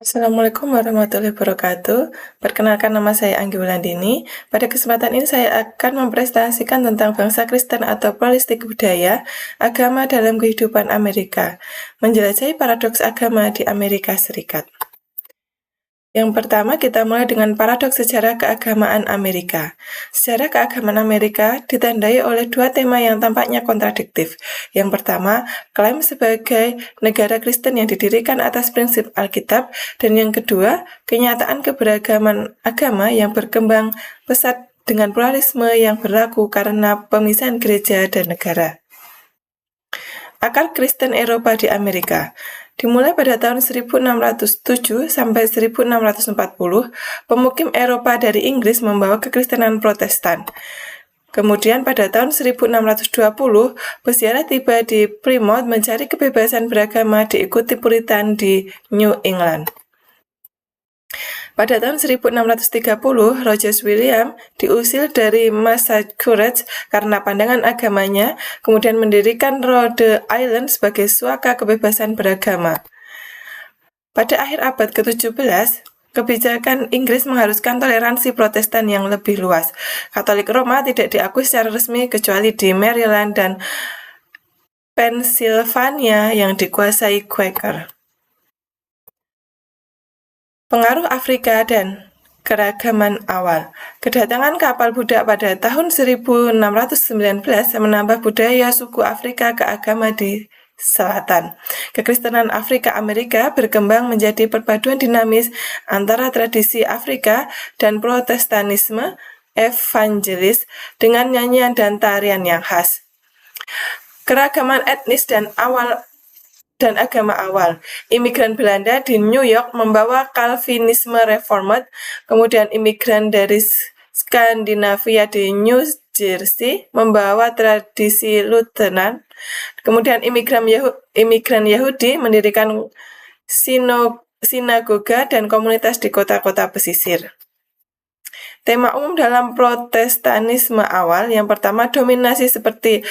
Assalamualaikum warahmatullahi wabarakatuh. Perkenalkan, nama saya Anggi Wulandini. Pada kesempatan ini saya akan mempresentasikan tentang bangsa Kristen atau pluralistik budaya, agama dalam kehidupan Amerika, menjelajahi paradoks agama di Amerika Serikat. Yang pertama, kita mulai dengan paradoks sejarah keagamaan Amerika. Sejarah keagamaan Amerika ditandai oleh dua tema yang tampaknya kontradiktif. Yang pertama, klaim sebagai negara Kristen yang didirikan atas prinsip Alkitab, dan yang kedua, kenyataan keberagaman agama yang berkembang pesat dengan pluralisme yang berlaku karena pemisahan gereja dan negara. Akar Kristen Eropa di Amerika. Dimulai pada tahun 1607 sampai 1640, pemukim Eropa dari Inggris membawa kekristenan Protestan. Kemudian pada tahun 1620, peziarah tiba di Plymouth mencari kebebasan beragama diikuti Puritan di New England. Pada tahun 1630, Roger Williams diusir dari Massachusetts karena pandangan agamanya, kemudian mendirikan Rhode Island sebagai suaka kebebasan beragama. Pada akhir abad ke-17, kebijakan Inggris mengharuskan toleransi Protestan yang lebih luas. Katolik Roma tidak diakui secara resmi kecuali di Maryland dan Pennsylvania yang dikuasai Quaker. Pengaruh Afrika dan keragaman awal. Kedatangan kapal budak pada tahun 1619 menambah budaya suku Afrika ke agama di selatan. Kekristenan Afrika Amerika berkembang menjadi perpaduan dinamis antara tradisi Afrika dan Protestanisme evangelis dengan nyanyian dan tarian yang khas. Keragaman etnis dan agama awal. Imigran Belanda di New York membawa Calvinisme Reformed, kemudian imigran dari Skandinavia di New Jersey membawa tradisi Lutheran, kemudian imigran Yahudi mendirikan sinagoga dan komunitas di kota-kota pesisir. Tema umum dalam Protestanisme awal, yang pertama, dominasi seperti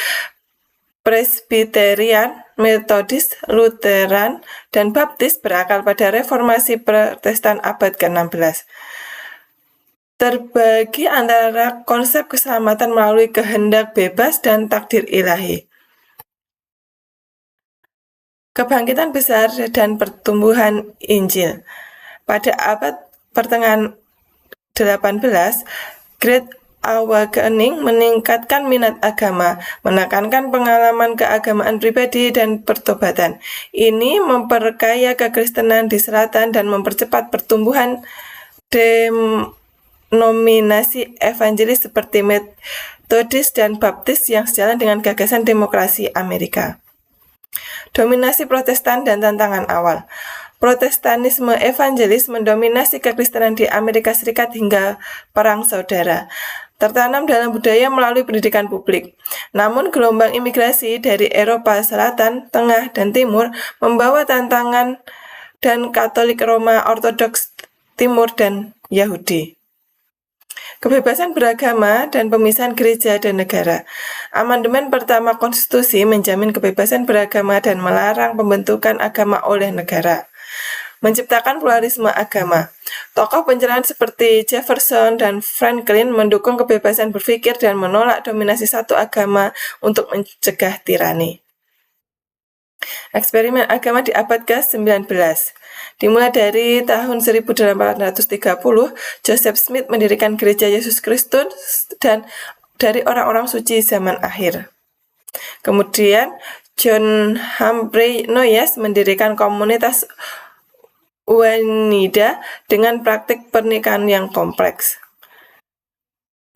Presbyterian, Metodis, Lutheran, dan Baptis berakar pada reformasi Protestan abad ke-16. Terbagi antara konsep keselamatan melalui kehendak bebas dan takdir ilahi. Kebangkitan besar dan pertumbuhan Injil. Pada abad pertengahan 18, Great Awakening meningkatkan minat agama, menekankan pengalaman keagamaan pribadi dan pertobatan. Ini memperkaya kekristenan di selatan dan mempercepat pertumbuhan denominasi evangelis seperti Metodis dan Baptis yang sejalan dengan gagasan demokrasi Amerika. Dominasi Protestan dan tantangan awal. Protestanisme evangelis mendominasi kekristenan di Amerika Serikat hingga Perang Saudara. Tertanam dalam budaya melalui pendidikan publik. Namun gelombang imigrasi dari Eropa Selatan, Tengah, dan Timur membawa tantangan dan Katolik Roma Ortodoks Timur dan Yahudi. Kebebasan beragama dan pemisahan gereja dan negara. Amandemen pertama konstitusi menjamin kebebasan beragama dan melarang pembentukan agama oleh negara. Menciptakan pluralisme agama. Tokoh pencerahan seperti Jefferson dan Franklin mendukung kebebasan berpikir dan menolak dominasi satu agama untuk mencegah tirani. Eksperimen agama di abad ke-19. Dimulai dari tahun 1830, Joseph Smith mendirikan Gereja Yesus Kristus dan dari orang-orang suci zaman akhir. Kemudian John Humphrey Noyes mendirikan komunitas wanita dengan praktik pernikahan yang kompleks.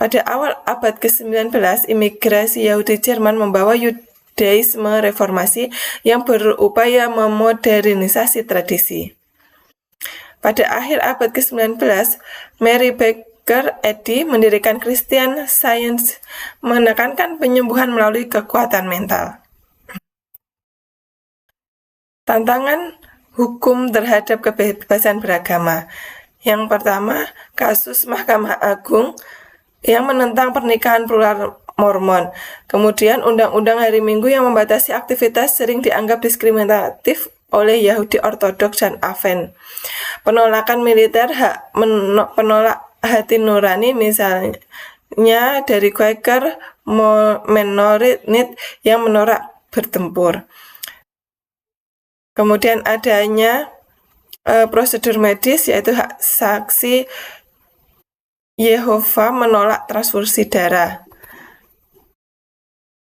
Pada awal abad ke-19, imigrasi Yahudi Jerman membawa Yudaisme reformasi yang berupaya memodernisasi tradisi. Pada akhir abad ke-19, Mary Baker Eddy mendirikan Christian Science, menekankan penyembuhan melalui kekuatan mental. Tantangan hukum terhadap kebebasan beragama. Yang pertama, kasus Mahkamah Agung yang menentang pernikahan plural Mormon. Kemudian Undang-Undang Hari Minggu yang membatasi aktivitas sering dianggap diskriminatif oleh Yahudi Ortodoks dan Advent. Penolakan militer penolak hati nurani misalnya dari Quaker Mennonite yang menolak bertempur. Kemudian adanya prosedur medis yaitu hak saksi Yehova menolak transfusi darah.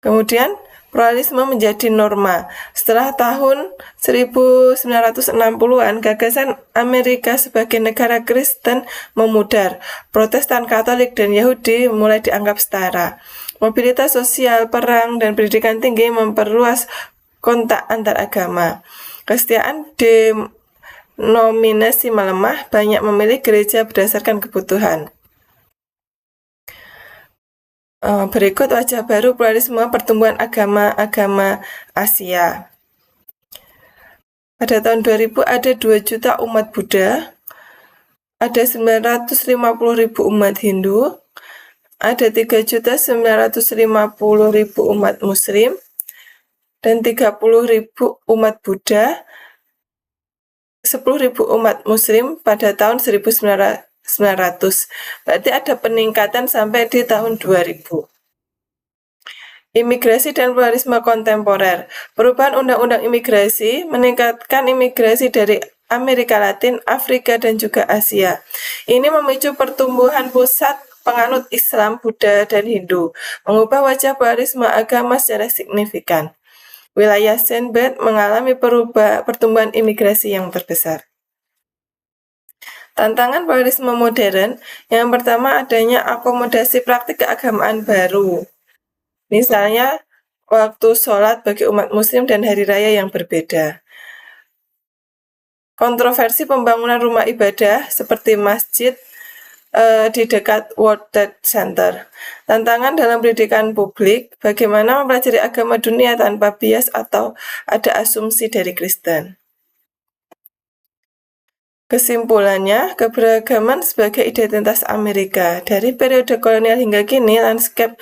Kemudian pluralisme menjadi norma. Setelah tahun 1960-an, gagasan Amerika sebagai negara Kristen memudar. Protestan, Katolik, dan Yahudi mulai dianggap setara. Mobilitas sosial, perang, dan pendidikan tinggi memperluas kontak antar agama. Kesetiaan denominasi melemah, banyak memilih gereja berdasarkan kebutuhan. Berikut wajah baru pluralisme pertumbuhan agama-agama Asia. Pada tahun 2000 ada 2 juta umat Buddha, ada 950.000 umat Hindu, ada 3.950.000 umat Muslim, dan 30.000 umat Buddha, 10.000 umat Muslim pada tahun 1900. Berarti ada peningkatan sampai di tahun 2000. Imigrasi dan pluralisme kontemporer. Perubahan undang-undang imigrasi meningkatkan imigrasi dari Amerika Latin, Afrika, dan juga Asia. Ini memicu pertumbuhan pusat penganut Islam, Buddha, dan Hindu, mengubah wajah pluralisme agama secara signifikan. Wilayah Sindh mengalami pertumbuhan imigrasi yang terbesar. Tantangan pluralisme modern, yang pertama adanya akomodasi praktik keagamaan baru. Misalnya, waktu sholat bagi umat muslim dan hari raya yang berbeda. Kontroversi pembangunan rumah ibadah seperti masjid di dekat World Trade Center. Tantangan dalam pendidikan publik, bagaimana mempelajari agama dunia tanpa bias atau ada asumsi dari Kristen. Kesimpulannya, keberagaman sebagai identitas Amerika. Dari periode kolonial hingga kini, lanskap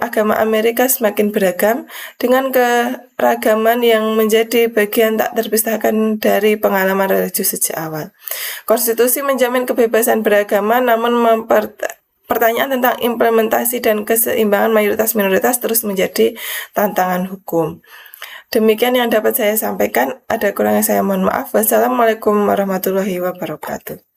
agama Amerika semakin beragam dengan keragaman yang menjadi bagian tak terpisahkan dari pengalaman religius sejak awal. Konstitusi menjamin kebebasan beragama, namun pertanyaan tentang implementasi dan keseimbangan mayoritas-minoritas terus menjadi tantangan hukum. Demikian yang dapat saya sampaikan. Ada kurangnya saya mohon maaf. Wassalamualaikum warahmatullahi wabarakatuh.